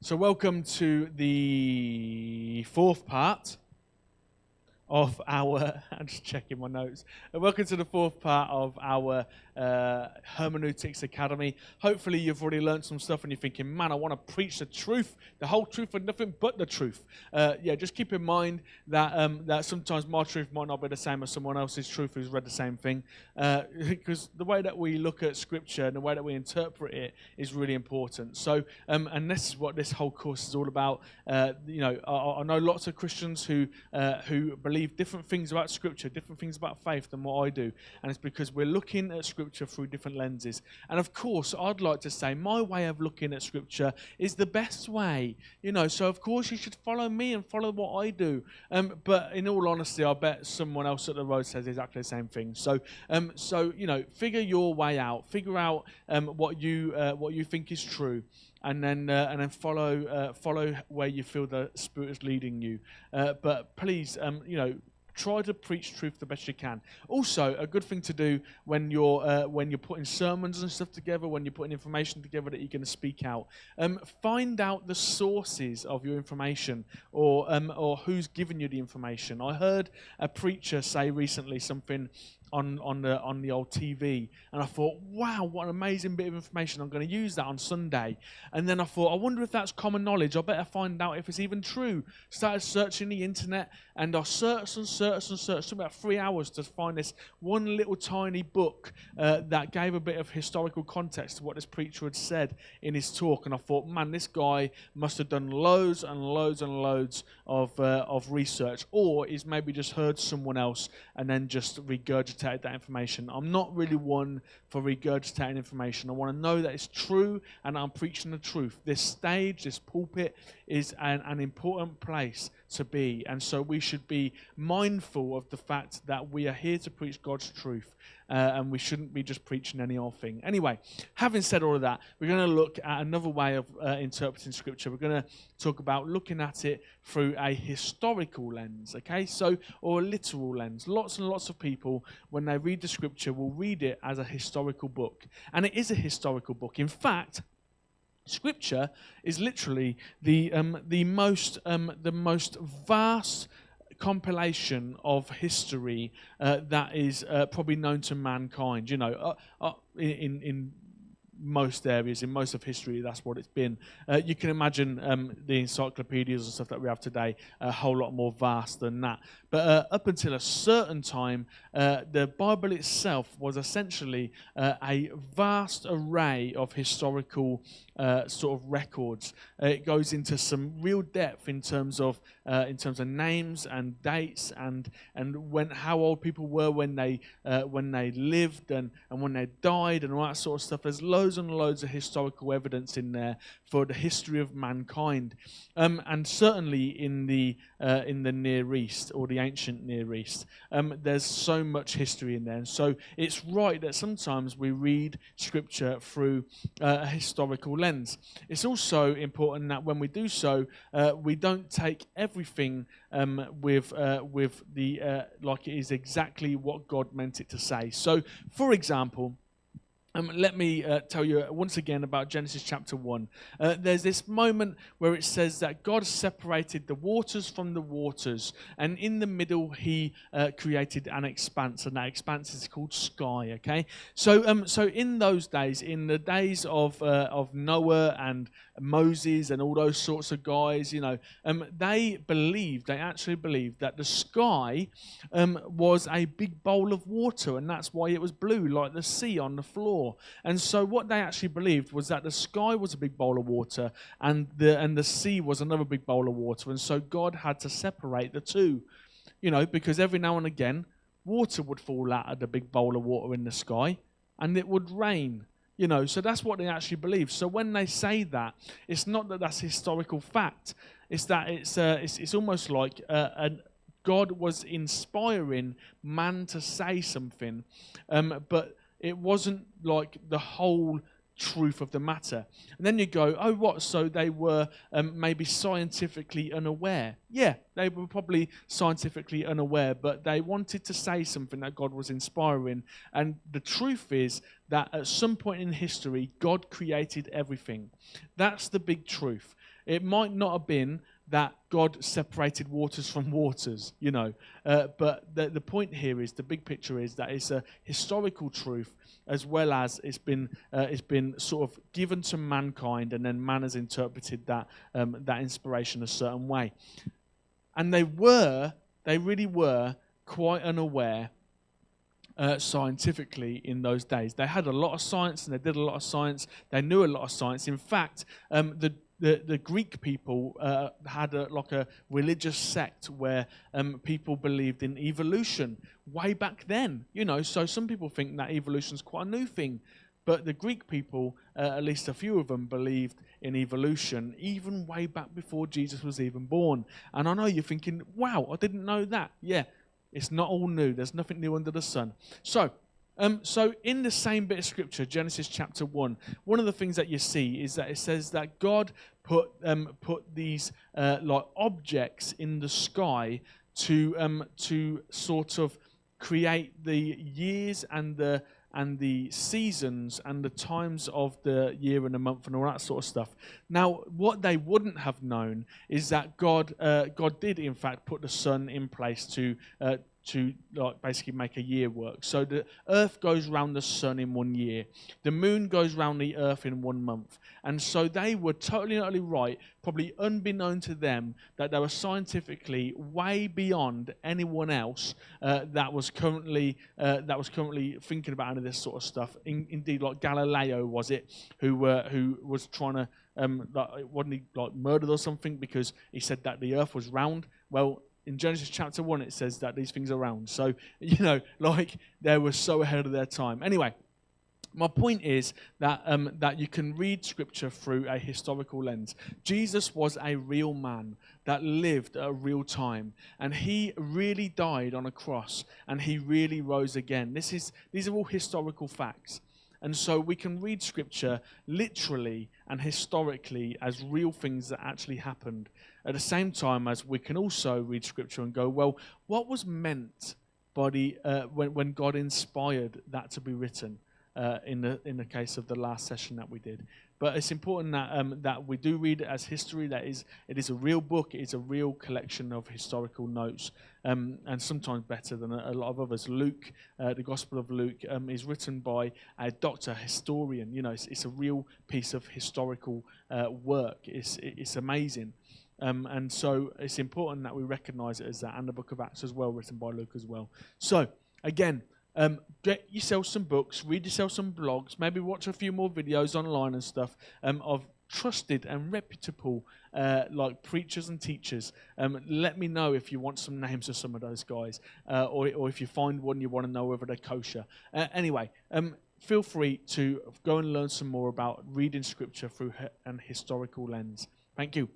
So welcome to the fourth part of our, I'm just checking my notes. Welcome to the fourth part of our Hermeneutics Academy. Hopefully you've already learned some stuff and you're thinking, man, I want to preach the truth, the whole truth and nothing but the truth. Just keep in mind that that sometimes my truth might not be the same as someone else's truth who's read the same thing. Because the way that we look at Scripture and the way that we interpret it is really important. So, and this is what this whole course is all about. I know lots of Christians who believe different things about Scripture, different things about faith than what I do. And it's because we're looking at Scripture through different lenses. And of course, I'd like to say my way of looking at Scripture is the best way. So of course you should follow me and follow what I do. But in all honesty, I bet someone else at the road says exactly the same thing. So figure your way out. Figure out what you think is true. And then follow where you feel the Spirit is leading you. But please, try to preach truth the best you can. Also, a good thing to do when you're putting sermons and stuff together, when you're putting information together that you're going to speak out, find out the sources of your information or who's given you the information. I heard a preacher say recently something on the old TV, and I thought, wow, what an amazing bit of information. I'm going to use that on Sunday. And then I thought, I wonder if that's common knowledge. I better find out if it's even true. Started searching the internet, and I searched and searched and searched. It took about 3 hours to find this one little tiny book that gave a bit of historical context to what this preacher had said in his talk. And I thought, man, this guy must have done loads and loads and loads of research, or he's maybe just heard someone else and then just regurgitated that information. I'm not really one for regurgitating information. I want to know that it's true and I'm preaching the truth. This stage, this pulpit is an important place to be, and so we should be mindful of the fact that we are here to preach God's truth, and we shouldn't be just preaching any old thing. Anyway, having said all of that, we're going to look at another way of interpreting Scripture. We're going to talk about looking at it through a historical lens, okay? Or a literal lens. Lots and lots of people, when they read the Scripture, will read it as a historical book, and it is a historical book. In fact, Scripture is literally the most vast compilation of history that is probably known to mankind. In most areas, in most of history, that's what it's been. You can imagine the encyclopedias and stuff that we have today a whole lot more vast than that. But up until a certain time, the Bible itself was essentially a vast array of historical sort of records. It goes into some real depth in terms of names and dates and how old people were when they lived and when they died and all that sort of stuff. There's loads and loads of historical evidence in there for the history of mankind, and certainly in the Near East or the ancient Near East. There's so much history in there, and so it's right that sometimes we read Scripture through a historical lens. It's also important that when we do so, we don't take everything with the like it is exactly what God meant it to say. So, for example, let me tell you once again about Genesis chapter 1. There's this moment where it says that God separated the waters from the waters, and in the middle He created an expanse, and that expanse is called sky. Okay, so in those days, in the days of Noah and Moses and all those sorts of guys, they actually believed that the sky was a big bowl of water, and that's why it was blue, like the sea on the floor. And so what they actually believed was that the sky was a big bowl of water and the sea was another big bowl of water. And so God had to separate the two, because every now and again, water would fall out of the big bowl of water in the sky and it would rain. So that's what they actually believe. So when they say that, it's not that that's historical fact. It's that it's almost like God was inspiring man to say something, but it wasn't like the whole truth of the matter. And then you go, oh, what? So they were maybe scientifically unaware. Yeah, they were probably scientifically unaware, but they wanted to say something that God was inspiring. And the truth is that at some point in history, God created everything. That's the big truth. It might not have been that God separated waters from waters, but the point here is, the big picture is that it's a historical truth, as well as it's been sort of given to mankind, and then man has interpreted that inspiration a certain way. And they really were quite unaware scientifically in those days. They had a lot of science, and they did a lot of science. They knew a lot of science. In fact, the Greek people had a religious sect where people believed in evolution way back then. So some people think that evolution is quite a new thing. But the Greek people, at least a few of them, believed in evolution even way back before Jesus was even born. And I know you're thinking, wow, I didn't know that. Yeah, it's not all new. There's nothing new under the sun. So in the same bit of scripture, Genesis chapter 1, one of the things that you see is that it says that God put these objects in the sky to sort of create the years and the seasons and the times of the year and the month and all that sort of stuff. Now, what they wouldn't have known is that God did in fact put the sun in place to basically make a year work. So the earth goes round the sun in 1 year. The moon goes round the earth in 1 month. And so they were totally and utterly right, probably unbeknown to them, that they were scientifically way beyond anyone else that was currently thinking about any of this sort of stuff. Indeed, like Galileo, was it, who was trying to wasn't he murdered or something because he said that the earth was round? Well, in Genesis chapter 1, it says that these things are round. So, they were so ahead of their time. Anyway, my point is that you can read Scripture through a historical lens. Jesus was a real man that lived at a real time, and he really died on a cross, and he really rose again. These are all historical facts. And so we can read Scripture literally and historically as real things that actually happened, at the same time as we can also read Scripture and go, well, what was meant by when God inspired that to be written in the case of the last session that we did? But it's important that we do read it as history. It is a real book. It is a real collection of historical notes, and sometimes better than a lot of others. Luke, the Gospel of Luke, is written by a doctor, historian. It's a real piece of historical work. It's amazing. And so it's important that we recognize it as that, and the book of Acts as well, written by Luke as well. So, again, get yourself some books, read yourself some blogs, maybe watch a few more videos online and stuff of trusted and reputable preachers and teachers. Let me know if you want some names of some of those guys, or if you find one you want to know whether they're kosher. Anyway, feel free to go and learn some more about reading Scripture through an historical lens. Thank you.